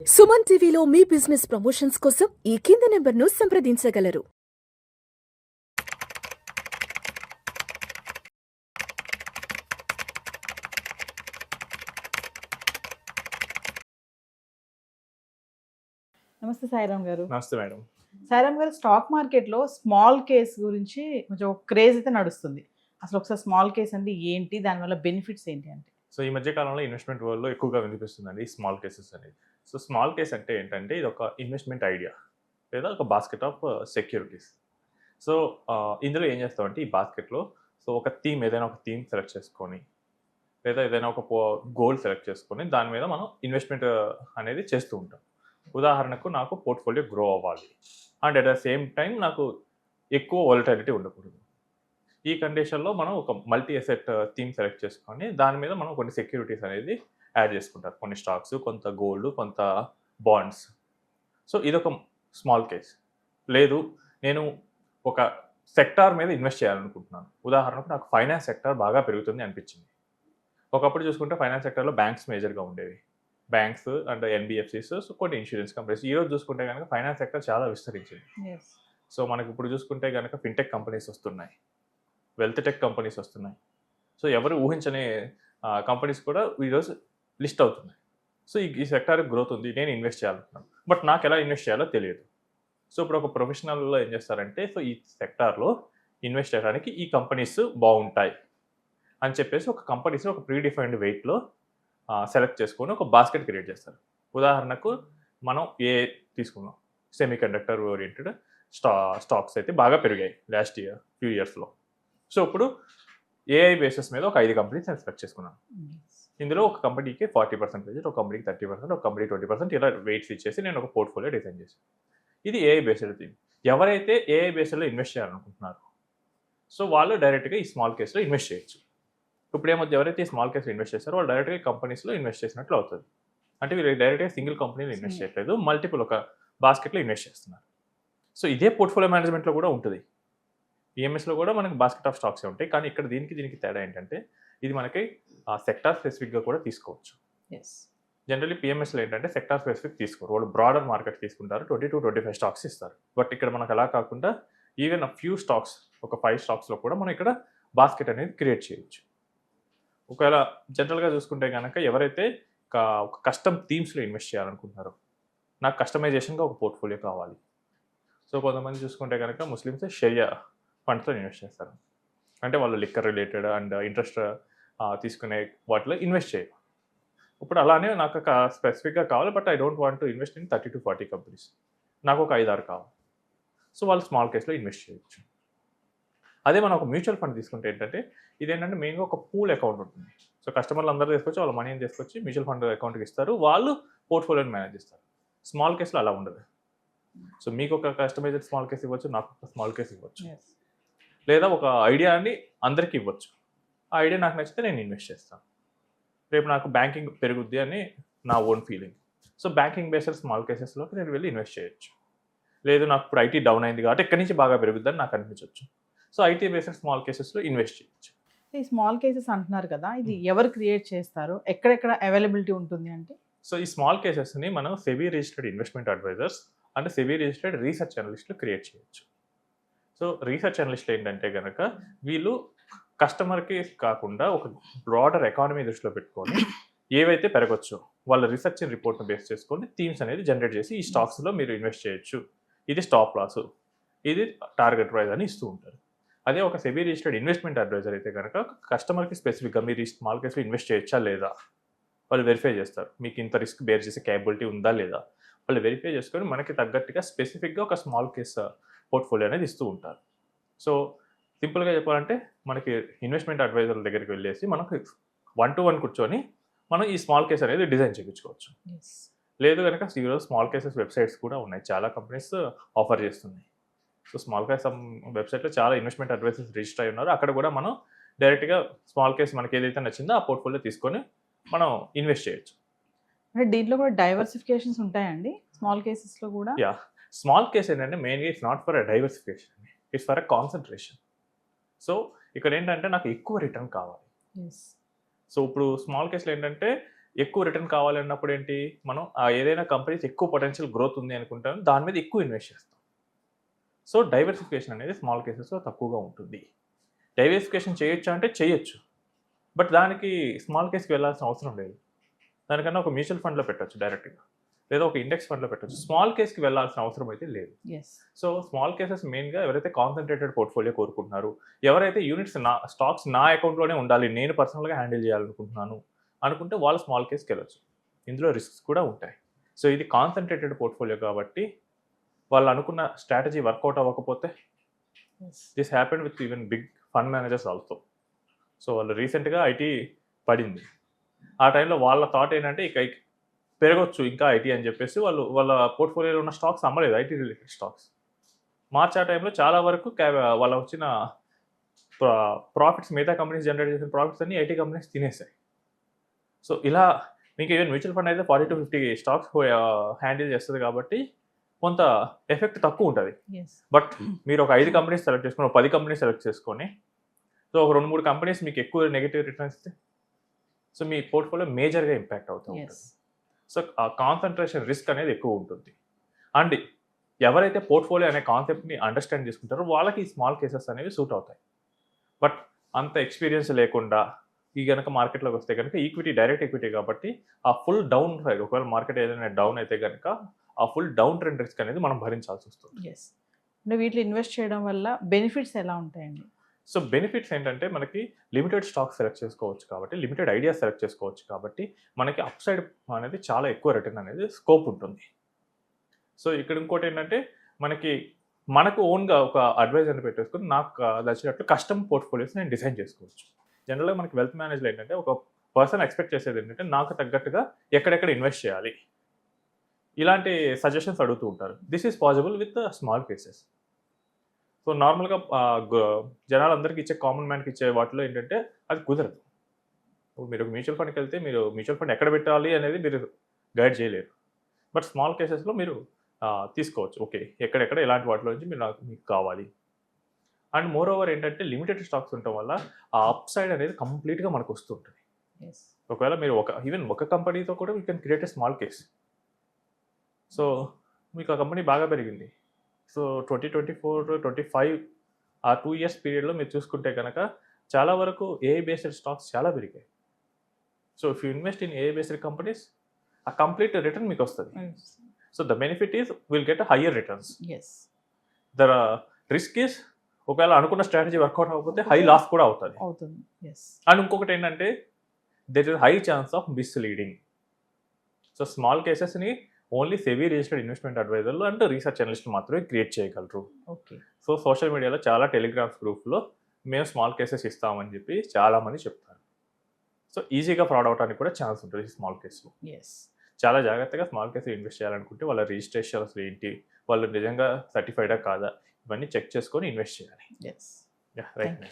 సుమన్ టీవీలో మీ business promotions కోసం ఈ కింది నెంబర్ను సంప్రదించగలరు. నమస్తే సాయిరామ్ గారు. నమస్తే మేడం. సాయిరామ్ గారు, స్టాక్ మార్కెట్‌లో స్మాల్ కేస్ గురించి కొంచెం ఒక క్రేజ్ అయితే నడుస్తుంది. అసలు ఒకసారి స్మాల్ కేస్ అంటే ఏంటి? దానివల్ల బెనిఫిట్స్ ఏంటి అంటే? సో ఈ మధ్య కాలంలో ఇన్వెస్ట్మెంట్ వరల్డ్‌లో ఎక్కువగా వినిపిస్తుందండి ఈ స్మాల్ కేసెస్ అనేది. సో స్మాల్ కేస్ అంటే ఏంటంటే ఇది ఒక ఇన్వెస్ట్మెంట్ ఐడియా లేదా ఒక బాస్కెట్ ఆఫ్ సెక్యూరిటీస్. సో ఇందులో ఏం చేస్తామంటే ఈ బాస్కెట్‌లో సో ఒక థీమ్ ఏదైనా ఒక థీమ్ సెలెక్ట్ చేసుకొని లేదా ఏదైనా ఒక గోల్ సెలెక్ట్ చేసుకొని దాని మీద మనం ఇన్వెస్ట్మెంట్ అనేది చేస్తూ ఉంటాం. ఉదాహరణకు నాకు పోర్ట్ఫోలియో గ్రో అవ్వాలి and at the same time నాకు ఎక్కువ వోలటాలిటీ ఉండకూడదు. ఈ కండిషన్లో మనం ఒక మల్టీ అసెట్ థీమ్ సెలెక్ట్ చేసుకొని దాని మీద మనం కొన్ని సెక్యూరిటీస్ అనేది యాడ్ చేసుకుంటారు. కొన్ని స్టాక్స్, కొంత గోల్డ్, కొంత బాండ్స్. సో ఇదొక స్మాల్ కేస్. లేదు, నేను ఒక సెక్టార్ మీద ఇన్వెస్ట్ చేయాలనుకుంటున్నాను. ఉదాహరణకు నాకు ఫైనాన్స్ సెక్టార్ బాగా పెరుగుతుంది అనిపించింది. ఒకప్పుడు చూసుకుంటే ఫైనాన్స్ సెక్టార్లో బ్యాంక్స్ మేజర్గా ఉండేవి. బ్యాంక్స్ అండ్ ఎన్బిఎఫ్సిస్, సో కొన్ని ఇన్సూరెన్స్ కంపెనీస్. ఈరోజు చూసుకుంటే కనుక ఫైనాన్స్ సెక్టర్ చాలా విస్తరించింది. సో మనకి ఇప్పుడు చూసుకుంటే కనుక ఫిన్టెక్ కంపెనీస్ వస్తున్నాయి, వెల్త్ టెక్ కంపెనీస్ వస్తున్నాయి. సో ఎవరు ఊహించని కంపెనీస్ కూడా ఈరోజు లిస్ట్ అవుతున్నాయి. సో ఈ సెక్టార్ గ్రోత్ ఉంది, నేను ఇన్వెస్ట్ చేయాలనుకున్నాను. బట్ నాకు ఎలా ఇన్వెస్ట్ చేయాలో తెలియదు. సో ఇప్పుడు ఒక ప్రొఫెషనల్లో ఏం చేస్తారంటే సో ఈ సెక్టార్లో ఇన్వెస్ట్ చేయడానికి ఈ కంపెనీస్ బాగుంటాయి అని చెప్పేసి ఒక కంపెనీస్ ఒక ప్రీడిఫైన్డ్ వెయిట్లో సెలెక్ట్ చేసుకొని ఒక బాస్కెట్ క్రియేట్ చేస్తారు. ఉదాహరణకు మనం తీసుకున్నాం, సెమీ కండక్టర్ ఓరియంటెడ్ స్టాక్స్ అయితే బాగా పెరిగాయి లాస్ట్ ఫ్యూ ఇయర్స్లో. సో ఇప్పుడు ఏఐ బేసిస్ మీద ఒక 5 కంపెనీస్ నేను సెలెక్ట్ చేసుకున్నాను. ఇందులో ఒక కంపెనీకి 40%, ఒక కంపెనీకి 30%, ఒక కంపెనీకి 20% ఇలా వెయిట్స్ ఇచ్చేసి నేను ఒక పోర్ట్ఫోలియో డిజైన్ చేశాను. ఇది ఏఐ బేస్డ్ థీమ్. ఎవరైతే ఏఐ బేస్డ్లో ఇన్వెస్ట్ చేయాలనుకుంటున్నారో సో వాళ్ళు డైరెక్ట్గా ఈ స్మాల్ కేసులో ఇన్వెస్ట్ చేయొచ్చు. ఇప్పుడు ఏమవుతుంది, ఎవరైతే స్మాల్ కేసులో ఇన్వెస్ట్ చేస్తారో వాళ్ళు డైరెక్ట్గా కంపెనీస్లో ఇన్వెస్ట్ చేసినట్లు అవుతుంది. అంటే వీళ్ళు డైరెక్ట్గా సింగిల్ కంపెనీలో ఇన్వెస్ట్ చేయట్లేదు, మల్టిపుల్ ఒక బాస్కెట్లో ఇన్వెస్ట్ చేస్తున్నారు. సో ఇదే పోర్ట్ఫోలియో మేనేజ్మెంట్లో కూడా ఉంటుంది. పిఎంఎస్లో కూడా మనకి బాస్కెట్ ఆఫ్ స్టాక్సే ఉంటాయి. కానీ ఇక్కడ దీనికి తేడా ఏంటంటే ఇది మనకి సెక్టార్ స్పెసిఫిక్గా కూడా తీసుకోవచ్చు. జనరల్లీ పిఎంఎస్లో ఏంటంటే సెక్టార్ స్పెసిఫిక్ తీసుకోరు, వాళ్ళు బ్రాడర్ మార్కెట్ తీసుకుంటారు, 20-25 స్టాక్స్ ఇస్తారు. బట్ ఇక్కడ మనకు అలా కాకుండా ఈవెన్ ఫ్యూ స్టాక్స్, ఒక 5 స్టాక్స్లో కూడా మనం ఇక్కడ బాస్కెట్ అనేది క్రియేట్ చేయొచ్చు. ఒకవేళ జనరల్గా చూసుకుంటే కనుక ఎవరైతే ఒక కస్టమ్ థీమ్స్లో ఇన్వెస్ట్ చేయాలనుకుంటున్నారో, నాకు కస్టమైజేషన్గా ఒక పోర్ట్ఫోలియో కావాలి. సో కొంతమంది చూసుకుంటే కనుక ముస్లిమ్స్ షరియా ఫండ్స్లో ఇన్వెస్ట్ చేస్తారు. అంటే వాళ్ళు లిక్కర్ రిలేటెడ్ అండ్ ఇంట్రెస్ట్ తీసుకునే వాటిలో ఇన్వెస్ట్ చేయరు. ఇప్పుడు అలానే నాకు ఒక స్పెసిఫిక్గా కావాలి, but I don't want to invest in 30-40 companies. నాకు ఒక 5-6 కావాలి. సో వాళ్ళు స్మాల్ కేస్లో ఇన్వెస్ట్ చేయొచ్చు. అదే మనం ఒక మ్యూచువల్ ఫండ్ తీసుకుంటే ఏంటంటే ఇదేంటంటే మెయిన్గా ఒక పూల్ అకౌంట్ ఉంటుంది. సో కస్టమర్లు అందరూ తీసుకొచ్చి వాళ్ళ మనీని తీసుకొచ్చి మ్యూచువల్ ఫండ్ అకౌంట్కి ఇస్తారు, వాళ్ళు పోర్ట్ఫోలియోని మేనేజ్ చేస్తారు. స్మాల్ కేసులో అలా ఉండదు. సో మీకు ఒక కస్టమైజ్డ్ స్మాల్ కేస్ ఇవ్వచ్చు, నాకు ఒక స్మాల్ కేస్ ఇవ్వచ్చు, లేదా ఒక ఐడియాని అందరికీ ఇవ్వచ్చు. ఆ ఐడియా నాకు నచ్చితే నేను ఇన్వెస్ట్ చేస్తాను. రేపు నాకు బ్యాంకింగ్ పెరుగుద్ది అని నా own feeling. So banking based small కేసెస్లోకి నేను వెళ్ళి ఇన్వెస్ట్ చేయొచ్చు. లేదు, నాకు ఇప్పుడు ఐటీ డౌన్ అయింది కాబట్టి ఇక్కడి నుంచి బాగా పెరుగుద్దని నాకు అనిపించవచ్చు. సో ఐటీ బేస్డ్ స్మాల్ కేసెస్లో ఇన్వెస్ట్ చేయొచ్చు. ఈ స్మాల్ కేసెస్ అంటున్నారు కదా, ఇది ఎవరు క్రియేట్ చేస్తారు, ఎక్కడెక్కడ అవైలబిలిటీ ఉంటుంది అంటే? సో ఈ స్మాల్ కేసెస్ని మనం SEBI registered investment advisers and SEBI registered research అనలిస్టులు క్రియేట్ చేయొచ్చు. సో రీసెర్చ్ అనలిస్టులు ఏంటంటే కనుక వీళ్ళు కస్టమర్కి కాకుండా ఒక బ్రాడర్ ఎకానమీ దృష్టిలో పెట్టుకొని ఏవైతే పెరగచ్చో వాళ్ళ రీసెర్చ్ రిపోర్ట్ని బేస్ చేసుకొని థీమ్స్ అనేది జనరేట్ చేసి ఈ స్టాక్స్లో మీరు ఇన్వెస్ట్ చేయొచ్చు, ఇది స్టాప్ లాస్, ఇది టార్గెట్ ప్రైస్ అని ఇస్తూ ఉంటారు. అదే ఒక సెబీ రిజిస్టర్డ్ ఇన్వెస్ట్మెంట్ అడ్వైజర్ అయితే కనుక కస్టమర్కి స్పెసిఫిక్గా మీరు ఈ స్మాల్ కేసులో ఇన్వెస్ట్ చేయొచ్చా లేదా వాళ్ళు వెరిఫై చేస్తారు. మీకు ఇంత రిస్క్ బేర్ చేసే క్యాపబిలిటీ ఉందా లేదా వాళ్ళు వెరిఫై చేసుకొని మనకి తగ్గట్టుగా స్పెసిఫిక్గా ఒక స్మాల్ కేస్ పోర్ట్ఫోలియో అనేది ఇస్తూ ఉంటారు. సో సింపుల్గా చెప్పాలంటే మనకి ఇన్వెస్ట్మెంట్ అడ్వైజర్ల దగ్గరికి వెళ్ళేసి మనకు 1-to-1 కూర్చొని మనం ఈ స్మాల్ కేస్ అనేది డిజైన్ చేయించుకోవచ్చు. లేదు కనుక ఈరోజు స్మాల్ కేసెస్ వెబ్సైట్స్ కూడా ఉన్నాయి, చాలా కంపెనీస్ ఆఫర్ చేస్తున్నాయి. సో స్మాల్ కేస్ వెబ్సైట్లో చాలా ఇన్వెస్ట్మెంట్ అడ్వైజర్స్ రిజిస్టర్ అయి ఉన్నారు. అక్కడ కూడా మనం డైరెక్ట్గా స్మాల్ కేస్ మనకి ఏదైతే నచ్చిందో ఆ పోర్ట్ఫోలియో తీసుకొని మనం ఇన్వెస్ట్ చేయొచ్చు. అంటే దీంట్లో కూడా డైవర్సిఫికేషన్స్ ఉంటాయండి స్మాల్ కేసెస్లో కూడా? యా, స్మాల్ కేస్ ఏంటంటే మెయిన్గా it's not for a diversification, it's for a concentration. So ఇక్కడ ఏంటంటే నాకు ఎక్కువ రిటర్న్ కావాలి. సో ఇప్పుడు స్మాల్ కేసులో ఏంటంటే ఎక్కువ రిటర్న్ కావాలన్నప్పుడు ఏంటి, మనం ఏదైనా కంపెనీస్ ఎక్కువ పొటెన్షియల్ గ్రోత్ ఉంది అనుకుంటాం, దాని మీద ఎక్కువ ఇన్వెస్ట్ చేస్తాం. సో డైవర్సిఫికేషన్ అనేది స్మాల్ కేసెస్లో తక్కువగా ఉంటుంది. డైవర్సిఫికేషన్ చేయొచ్చా అంటే చేయొచ్చు, బట్ దానికి స్మాల్ కేస్కి వెళ్ళాల్సిన అవసరం లేదు. దానికన్నా ఒక మ్యూచువల్ ఫండ్లో పెట్టచ్చు డైరెక్ట్గా, లేదా ఒక ఇండెక్స్ ఫండ్లో పెట్టచ్చు. స్మాల్ కేస్కి వెళ్ళాల్సిన అవసరం అయితే లేదు. సో స్మాల్ కేసెస్ మెయిన్గా ఎవరైతే కాన్సన్ట్రేటెడ్ పోర్ట్ఫోలియో కోరుకుంటున్నారు, ఎవరైతే యూనిట్స్ స్టాక్స్ నా అకౌంట్లోనే ఉండాలి, నేను పర్సనల్గా హ్యాండిల్ చేయాలనుకుంటున్నాను అనుకుంటే వాళ్ళు స్మాల్ కేస్కి వెళ్ళచ్చు. ఇందులో రిస్క్స్ కూడా ఉంటాయి. సో ఇది కాన్సన్ట్రేటెడ్ పోర్ట్ఫోలియో కాబట్టి వాళ్ళు అనుకున్న స్ట్రాటజీ వర్కౌట్ అవ్వకపోతే, this happened with even big fund managers also. So వాళ్ళు రీసెంట్గా ఐటీ పడింది, ఆ టైంలో వాళ్ళ థాట్ ఏంటంటే ఇక పెరగొచ్చు ఇంకా ఐటీ అని చెప్పేసి వాళ్ళ పోర్ట్ఫోలియోలో ఉన్న స్టాక్స్ అమ్మలేదు, ఐటీ రిలేటెడ్ స్టాక్స్. మార్చ్ ఆ టైంలో చాలా వరకు వాళ్ళ వచ్చిన ప్రాఫిట్స్, మిగతా కంపెనీస్ జనరేట్ చేసిన ప్రాఫిట్స్ అన్ని ఐటీ కంపెనీస్ తినేసాయి. సో ఇలా మీకు ఈవెన్ మ్యూచువల్ ఫండ్ అయితే 40 to 50 స్టాక్స్ హ్యాండిల్ చేస్తుంది కాబట్టి కొంత ఎఫెక్ట్ తక్కువ ఉంటుంది. బట్ మీరు ఒక 5 కంపెనీస్ సెలెక్ట్ చేసుకొని, ఒక 10 కంపెనీస్ సెలెక్ట్ చేసుకొని, సో ఒక 2-3 కంపెనీస్ మీకు ఎక్కువ నెగిటివ్ రిటర్న్స్ ఇస్తే, సో మీ పోర్ట్ఫోలియో మేజర్గా ఇంపాక్ట్ అవుతూ ఉంటుంది. సో ఆ కాన్సన్ట్రేషన్ రిస్క్ అనేది ఎక్కువ ఉంటుంది. అండ్ ఎవరైతే పోర్ట్ఫోలియో అనే కాన్సెప్ట్ని అండర్స్టాండ్ చేసుకుంటారో వాళ్ళకి ఈ స్మాల్ కేసెస్ అనేవి సూట్ అవుతాయి. బట్ అంత ఎక్స్పీరియన్స్ లేకుండా ఈ కనుక మార్కెట్లోకి వస్తే కనుక ఈక్విటీ డైరెక్ట్ ఈక్విటీ కాబట్టి ఆ ఫుల్ డౌన్ సైడ్, ఒకవేళ మార్కెట్ ఏదైనా డౌన్ అయితే కనుక ఆ ఫుల్ డౌన్ ట్రెండ్ రిస్క్ అనేది మనం భరించాల్సి వస్తుంది. అంటే వీటిలో ఇన్వెస్ట్ చేయడం వల్ల బెనిఫిట్స్ ఎలా ఉంటాయండి? సో బెనిఫిట్స్ ఏంటంటే మనకి లిమిటెడ్ స్టాక్స్ సెలెక్ట్ చేసుకోవచ్చు కాబట్టి, లిమిటెడ్ ఐడియాస్ సెలెక్ట్ చేసుకోవచ్చు కాబట్టి మనకి అప్ సైడ్ అనేది చాలా ఎక్కువ రిటర్న్ అనేది స్కోప్ ఉంటుంది. సో ఇక్కడ ఇంకోటి ఏంటంటే మనకు ఓన్గా ఒక అడ్వైజర్ని పెట్టేసుకొని నాకు నచ్చినట్లు కస్టమ్ పోర్ట్ఫోలియోస్ నేను డిజైన్ చేసుకోవచ్చు. జనరల్గా మనకి వెల్త్ మేనేజ్లో ఏంటంటే ఒక పర్సన్ ఎక్స్పెక్ట్ చేసేది ఏంటంటే నాకు తగ్గట్టుగా ఎక్కడెక్కడ ఇన్వెస్ట్ చేయాలి, ఇలాంటి సజెషన్స్ అడుగుతూ ఉంటారు. This is possible with small cases. So నార్మల్గా జనాలందరికీ ఇచ్చే, కామన్ మ్యాన్కి ఇచ్చే వాటిలో ఏంటంటే అది కుదరదు. ఇప్పుడు మీరు ఒక మ్యూచువల్ ఫండ్కి వెళ్తే మీరు మ్యూచువల్ ఫండ్ ఎక్కడ పెట్టాలి అనేది మీరు గైడ్ చేయలేరు. బట్ స్మాల్ కేసెస్లో మీరు తీసుకోవచ్చు, ఓకే ఎక్కడెక్కడ ఎలాంటి వాటిలో నుంచి మీకు కావాలి. అండ్ మోర్ ఓవర్ ఏంటంటే లిమిటెడ్ స్టాక్స్ ఉండటం వల్ల ఆ అప్ సైడ్ అనేది కంప్లీట్గా మనకు వస్తుంటుంది. ఒకవేళ మీరు ఈవెన్ ఒక కంపెనీతో కూడా you can create a small case. So మీకు ఆ కంపెనీ బాగా పెరిగింది, సో 2024-25 ఆ 2 years పీరియడ్లో మీరు చూసుకుంటే కనుక చాలా వరకు ఏఐ బేస్డ్ స్టాక్స్ చాలా పెరిగాయి. So if you invest in AI based companies ఆ కంప్లీట్ రిటర్న్ మీకు వస్తుంది. So the benefit is will get higher returns. The risk is ఒకవేళ అనుకున్న స్ట్రాటజీ వర్కౌట్ అవ్వకపోతే హై లాస్ కూడా అవుతుంది. అండ్ ఇంకొకటి ఏంటంటే there is high chance of misleading. So small కేసెస్ని ఓన్లీ సెబీ రిజిస్టర్డ్ ఇన్వెస్ట్మెంట్ అడ్వైజర్లు అండ్ రీసెర్చ్ అనలిస్టులు మాత్రమే క్రియేట్ చేయగలరు. సో సోషల్ మీడియాలో చాలా టెలిగ్రామ్స్ గ్రూప్లో మేము స్మాల్ కేసెస్ ఇస్తామని చెప్పి చాలామంది చెప్తారు. సో ఈజీగా ఫ్రాడ్ అవడానికి కూడా ఛాన్స్ ఉంటుంది ఈ స్మాల్ కేసులో. చాలా జాగ్రత్తగా స్మాల్ కేసు ఇన్వెస్ట్ చేయాలనుకుంటే వాళ్ళ రిజిస్ట్రేషన్స్ ఏంటి, వాళ్ళు నిజంగా సర్టిఫైడా కాదా, ఇవన్నీ చెక్ చేసుకొని ఇన్వెస్ట్ చేయాలి. రైట్.